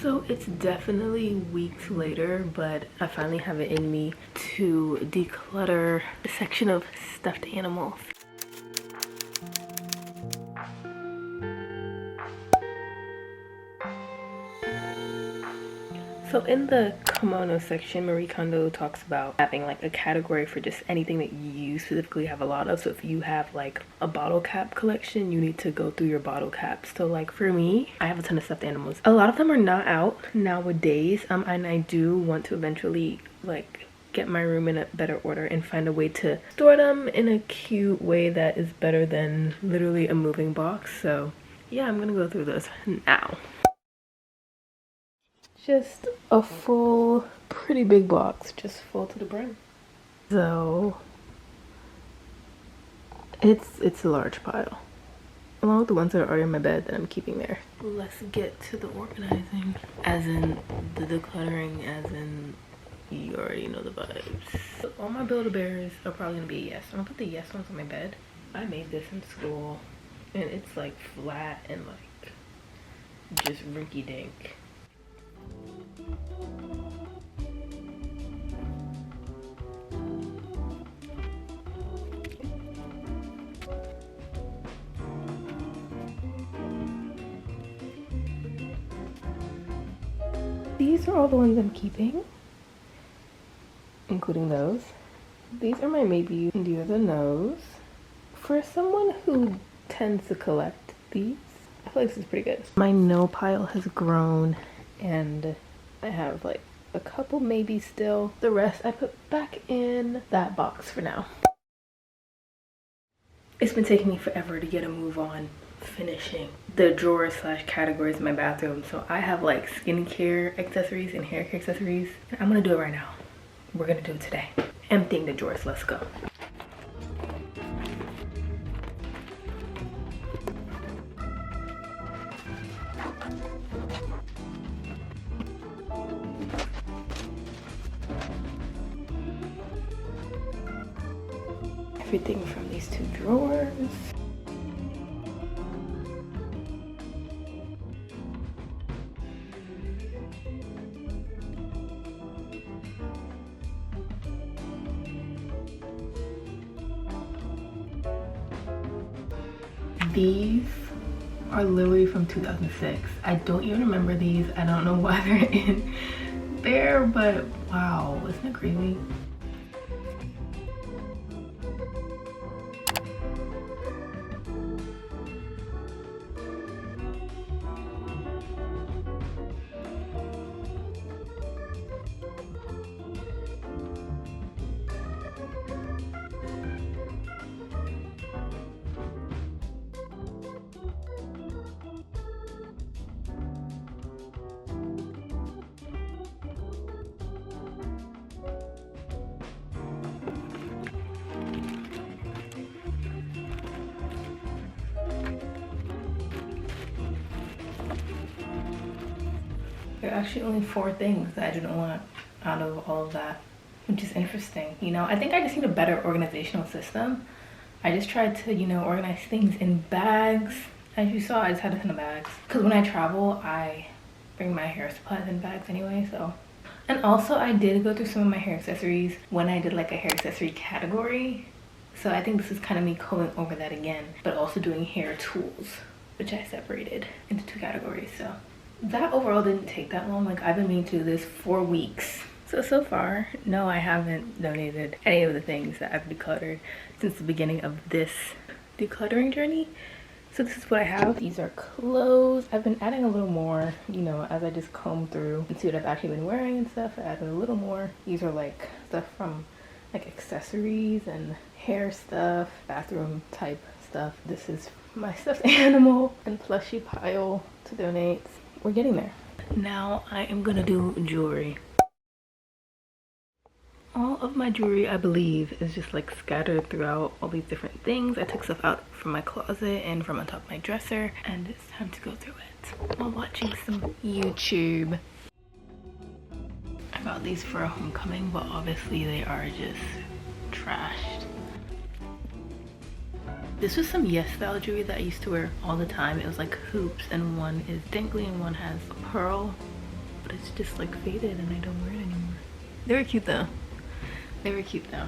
So it's definitely weeks later, but I finally have it in me to declutter the section of stuffed animals. So in the kimono section, Marie Kondo talks about having like a category for just anything that you specifically have a lot of. So if you have like a bottle cap collection, you need to go through your bottle caps. So like for me, I have a ton of stuffed animals. A lot of them are not out nowadays, and I do want to eventually like get my room in a better order and find a way to store them in a cute way that is better than literally a moving box. So yeah, I'm gonna go through this now. Just a full, pretty big box, just full to the brim. So it's a large pile, along with the ones that are already in my bed that I'm keeping there. Let's get to the organizing, as in the decluttering, as in you already know the vibes. So all my Build-A-Bears are probably gonna be a yes. I'm gonna put the yes ones on my bed. I made this in school, and it's like flat and like just rinky-dink. These are all the ones I'm keeping, including those. These are my maybe. These are the no's. For someone who tends to collect these, I feel like this is pretty good. My no pile has grown, and I have like a couple maybe still. The rest I put back in that box for now. It's been taking me forever to get a move on finishing the drawers slash categories in my bathroom. So I have like skincare accessories and hair care accessories, and I'm gonna do it right now. We're gonna do it today. Emptying the drawers. Let's go. Everything from these two drawers. These are literally from 2006. I don't even remember these. I don't know why they're in there, but wow, isn't it crazy? There are actually only 4 things that I didn't want out of all of that, which is interesting. You know, I think I just need a better organizational system. I just tried to, you know, organize things in bags. As you saw, I just had a ton of bags. Because when I travel, I bring my hair supplies in bags anyway, so. And also, I did go through some of my hair accessories when I did like a hair accessory category. So I think this is kind of me going over that again, but also doing hair tools, which I separated into 2 categories, so. That overall didn't take that long. Like, I've been meaning to do this for weeks. So far, no, I haven't donated any of the things that I've decluttered since the beginning of this decluttering journey. So this is what I have. These are clothes. I've been adding a little more, you know, as I just comb through and see what I've actually been wearing and stuff. I added a little more. These are like stuff from like accessories and hair stuff, bathroom type stuff. This is my stuffed animal and plushie pile to donate. We're getting there. Now I am gonna do jewelry. All of my jewelry, I believe, is just like scattered throughout all these different things. I took stuff out from my closet and from on top of my dresser, and it's time to go through it while watching some YouTube. I got these for a homecoming, but obviously they are just trashed. This was some Yes style jewelry that I used to wear all the time. It was like hoops, and one is dangly and one has a pearl but it's just like faded and I don't wear it anymore. They were cute though. They were cute though.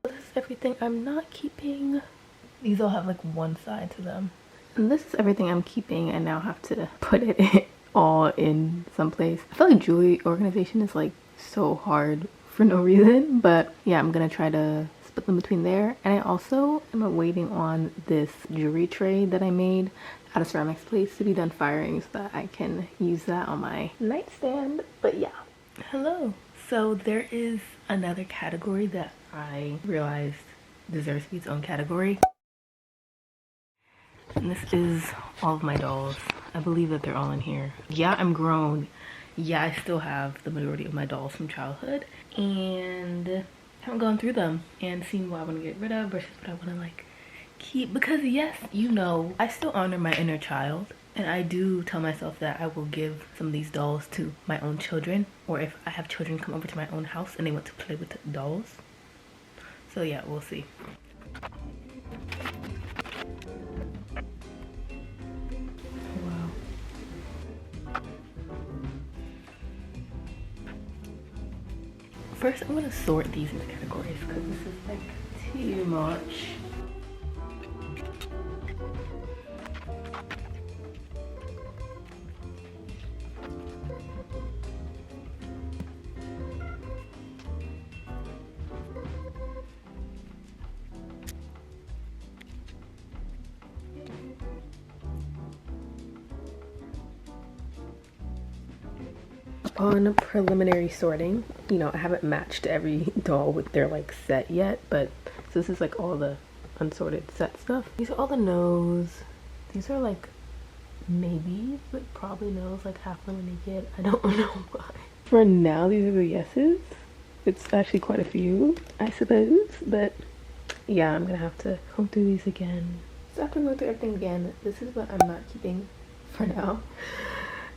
This is everything I'm not keeping. These all have like one side to them. And this is everything I'm keeping and now have to put it all in someplace. I feel like jewelry organization is like so hard for no reason, but yeah, I'm gonna try to split them between there. And I also am waiting on this jewelry tray that I made at a ceramics place to be done firing so that I can use that on my nightstand. But yeah, hello. So there is another category that I realized deserves to be its own category. And this is all of my dolls. I believe that they're all in here. Yeah, I'm grown. Yeah, I still have the majority of my dolls from childhood. And I haven't gone through them and seen what I want to get rid of versus what I want to like keep. Because yes, you know, I still honor my inner child. And I do tell myself that I will give some of these dolls to my own children. Or if I have children come over to my own house and they want to play with the dolls. So yeah, we'll see. First, I'm gonna sort these into categories because this is like too much. On preliminary sorting, you know, I haven't matched every doll with their like set yet, but so this is like all the unsorted set stuff. These are all the no's. These are like maybe, but probably no's, like half of them are naked. I don't know why. For now, these are the yeses. It's actually quite a few, I suppose, but yeah, I'm gonna have to go through these again. So after going through everything again, this is what I'm not keeping for now.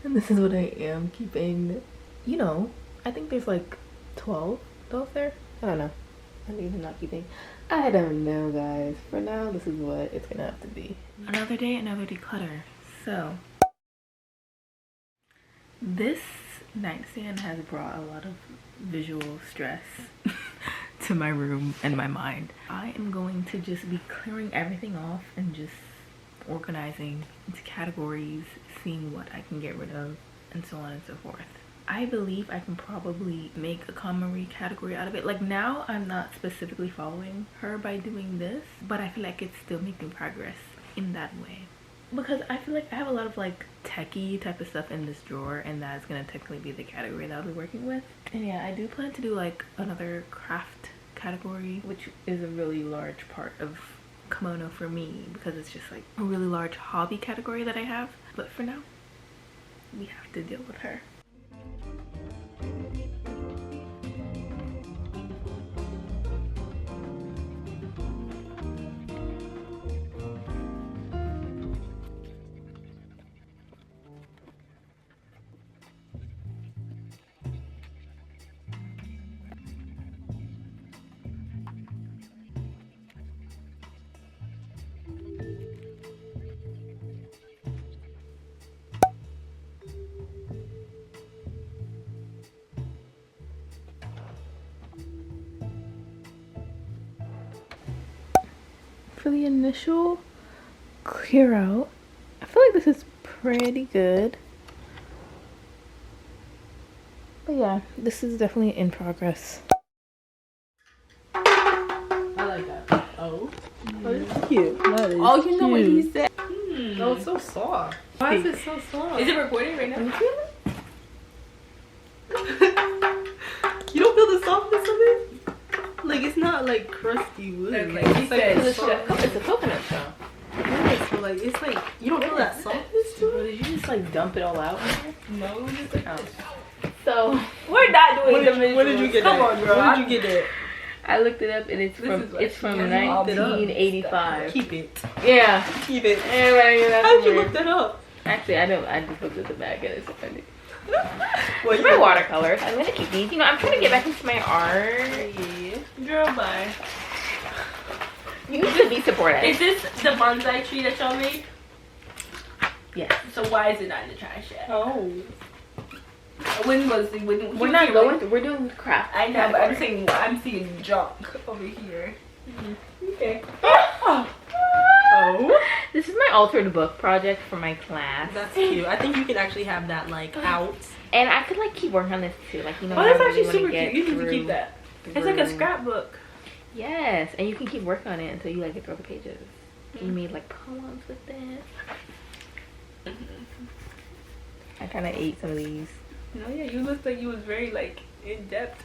And this is what I am keeping. You know, I think there's like 12 dolls there. I don't know. I think I'm not keeping. I don't know, guys. For now, this is what it's gonna have to be. Another day, another declutter. So, this nightstand has brought a lot of visual stress to my room and my mind. I am going to just be clearing everything off and just organizing into categories, seeing what I can get rid of, and so on and so forth. I believe I can probably make a KonMari category out of it. Like now, I'm not specifically following her by doing this, but I feel like it's still making progress in that way. Because I feel like I have a lot of like techie type of stuff in this drawer, and that's gonna technically be the category that I'll be working with. And yeah, I do plan to do like another craft category, which is a really large part of kimono for me because it's just like a really large hobby category that I have. But for now, we have to deal with her. For the initial clear out, I feel like this is pretty good. But yeah, this is definitely in progress. I like that. Oh, that's cute. That is oh, you cute. Know what he said? Oh, it's so soft. Why is it so soft? Is it recording right now? You don't feel the softness of it? Like it's not like crusty wood. Okay, like, it's, it's a coconut shell. Yes, but like it's like you don't feel that softness to it. Did you just like dump it all out? No, just like so we're not doing the visuals. Where did you get that? Come on, girl. Where did you get that? I looked it up and it's from 1985. Keep it. Yeah. Keep it. Everybody, how did you look that up? Actually, I don't. I just looked at the back and it's funny. Well, My watercolors. I'm gonna keep these. You know, I'm trying to get back into my art. Yeah. Girl, bye. You should be supportive. Is this the bonsai tree that y'all made? Yes. So why is it not in the trash yet? Oh. When was it? We're not going through. We're doing craft. I know, but I'm saying I'm seeing junk over here. Okay. Oh. This is my altered book project for my class. That's cute. I think you can actually have that like out. And I could like keep working on this too. Like, you know, Oh, that's I actually really super wanna cute. You need to get keep that. through. It's like a scrapbook. Yes, and you can keep working on it until you like get through the pages. You made like poems with it. I kind of ate some of these. No, yeah, you looked like you was very like in depth.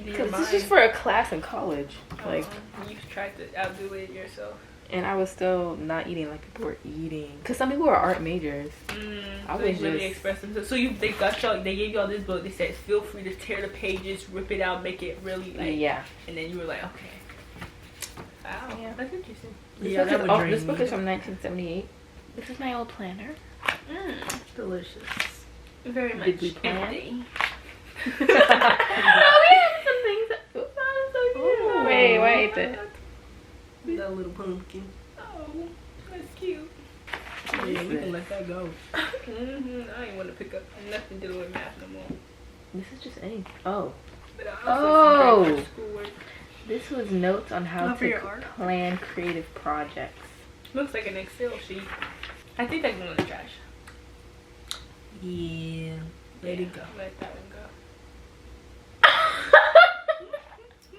Because this is just for a class in college. Like, you tried to outdo it yourself. and I was still not eating like people were eating. Because some people are art majors. I was really express themselves. So they got y'all. They gave y'all this book. They said, feel free to tear the pages, rip it out, make it really like. Yeah. And then you were like, okay. Wow, Yeah. that's interesting. This book is from 1978. This is my old planner. Delicious. Very much. Did we plan? empty. No, we have some things. That, so cute. Wait, wait. That little pumpkin. Oh, that's cute. Yeah, we can let that go. I ain't want to pick up nothing to do with math no more. This is just any. Oh. But I also Oh. schoolwork. This was notes on how Not for your to art? plan creative projects. Looks like an Excel sheet. I think that can go in the trash. Yeah. Let it go. Let that one go.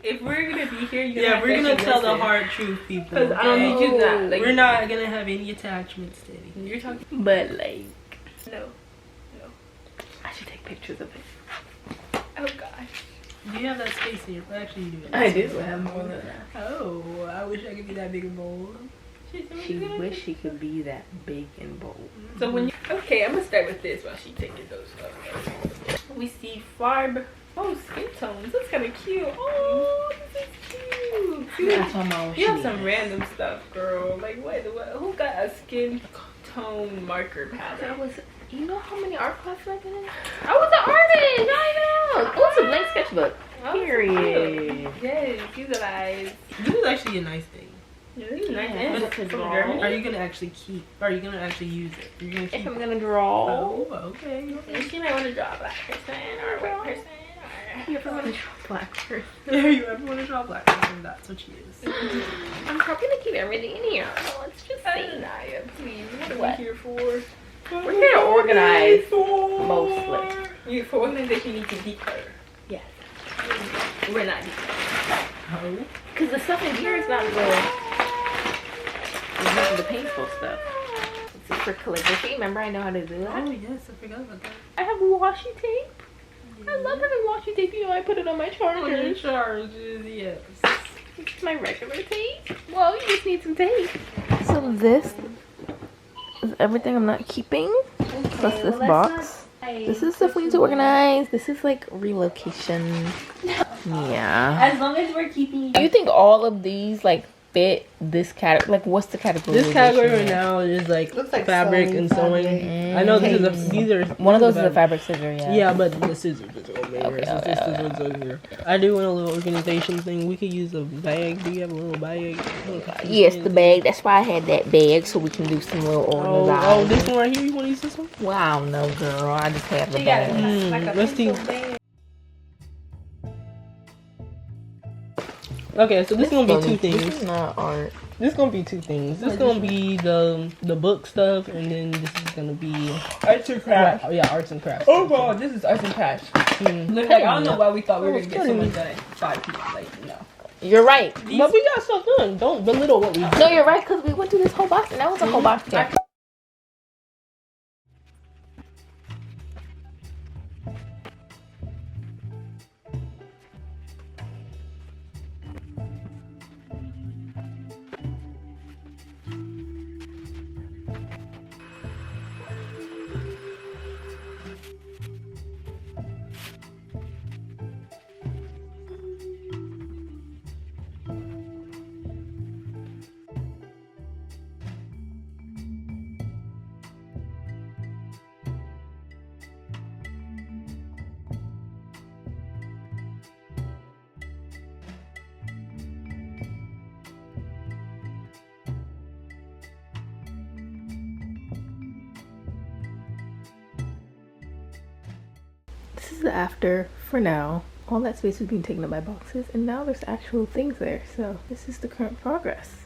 If we're gonna be here, we're gonna tell the hard truth, people. Because I don't need you that. Like, we're not gonna have any attachments today. You're talking. But like, No. I should take pictures of it. Oh gosh. Do you have that space here? Actually, you do. I do have more than that. Oh, I wish I could be that big and bold. She wish she could be that big and bold. So when you I'm gonna start with this while she taking those photos. We see farb. Oh, skin tones. That's kind of cute. Oh, this is cute. That's my mom. You have some random stuff, girl. Like what? Who got a skin tone marker palette? You know how many art classes I've been in? I was an artist. I know. Oh, it's a blank sketchbook. Period. Yes, utilize. This is actually a nice thing. Yeah, this is nice. Yeah, And from Germany. Are you gonna actually keep? Are you gonna actually use it? You're gonna keep If I'm gonna draw. Oh, okay. She might want to draw a black person or a white person. You ever want to draw a black person? Yeah, you ever want to draw a black person? That's what she is. I'm probably gonna keep everything in here. Let's just see. Anaya, please. What What? are we here for? We're here to organize mostly. You for organization, you need to declutter. Yes. We're not decluttering. No. Because the stuff in here is not the painful stuff. This is for calligraphy. Remember, I know how to do that. Oh yes, I forgot about that. I have washi tape. I love having washi tape. You know, I put it on my charger. Charges, yes. It's my regular tape. Well, you just need some tape. So this is everything I'm not keeping. Plus this box. This is stuff we need to organize. This is like relocation. Yeah. As long as we're keeping. Do you think all of these like fit this category? Like, what's the category? This category right now is like, looks like fabric and sewing. I know this is these are one of those is a fabric scissor. Yeah. Yeah, but the scissors is over here. I do want a little organization thing. We could use a bag. Do you have a little bag? Yes, the bag. That's why I had that bag so we can do some little organizing. Oh, this one right here. You want to use this one? Wow, no, girl. I just have the bag. Let's see. Okay, so this is gonna be two things. This is not art. This is gonna be two things. This is gonna be the book stuff, and then this is gonna be arts and crafts. Yeah, arts and crafts. Oh wow, this is arts and crafts. Look, like, I don't know why we thought we were gonna get so much done at 5 p.m. Like, no. You're right. But we got stuff done. Don't belittle what we did. No, you're right, because we went through this whole box, and that was a whole box there. is the after for now. All that space was being taken up by boxes, and now there's actual things there. So this is the current progress.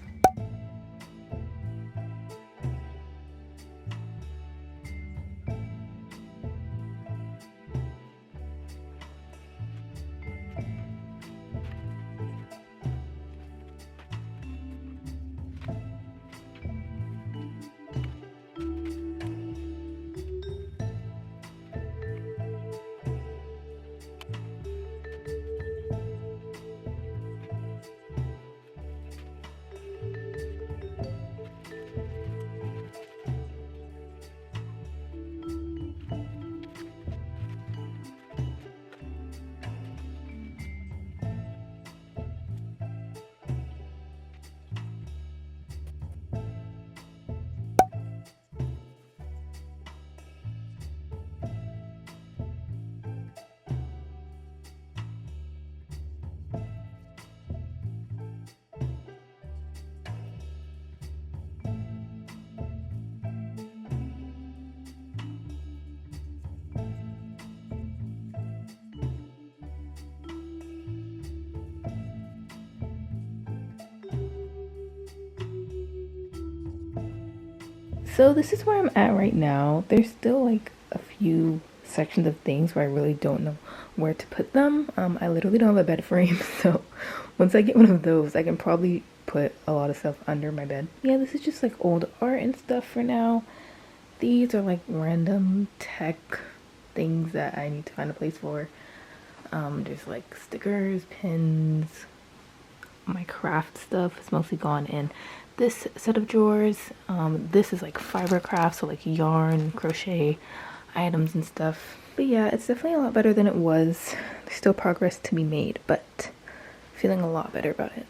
So this is where I'm at right now. There's still like a few sections of things where I really don't know where to put them. I literally don't have a bed frame, so once I get one of those, I can probably put a lot of stuff under my bed. Yeah, this is just like old art and stuff for now. These are like random tech things that I need to find a place for. There's like stickers, pins, my craft stuff is mostly gone in this set of drawers. This is like fiber craft, so like yarn, crochet items and stuff. But yeah, it's definitely a lot better than it was. There's still progress to be made, but feeling a lot better about it.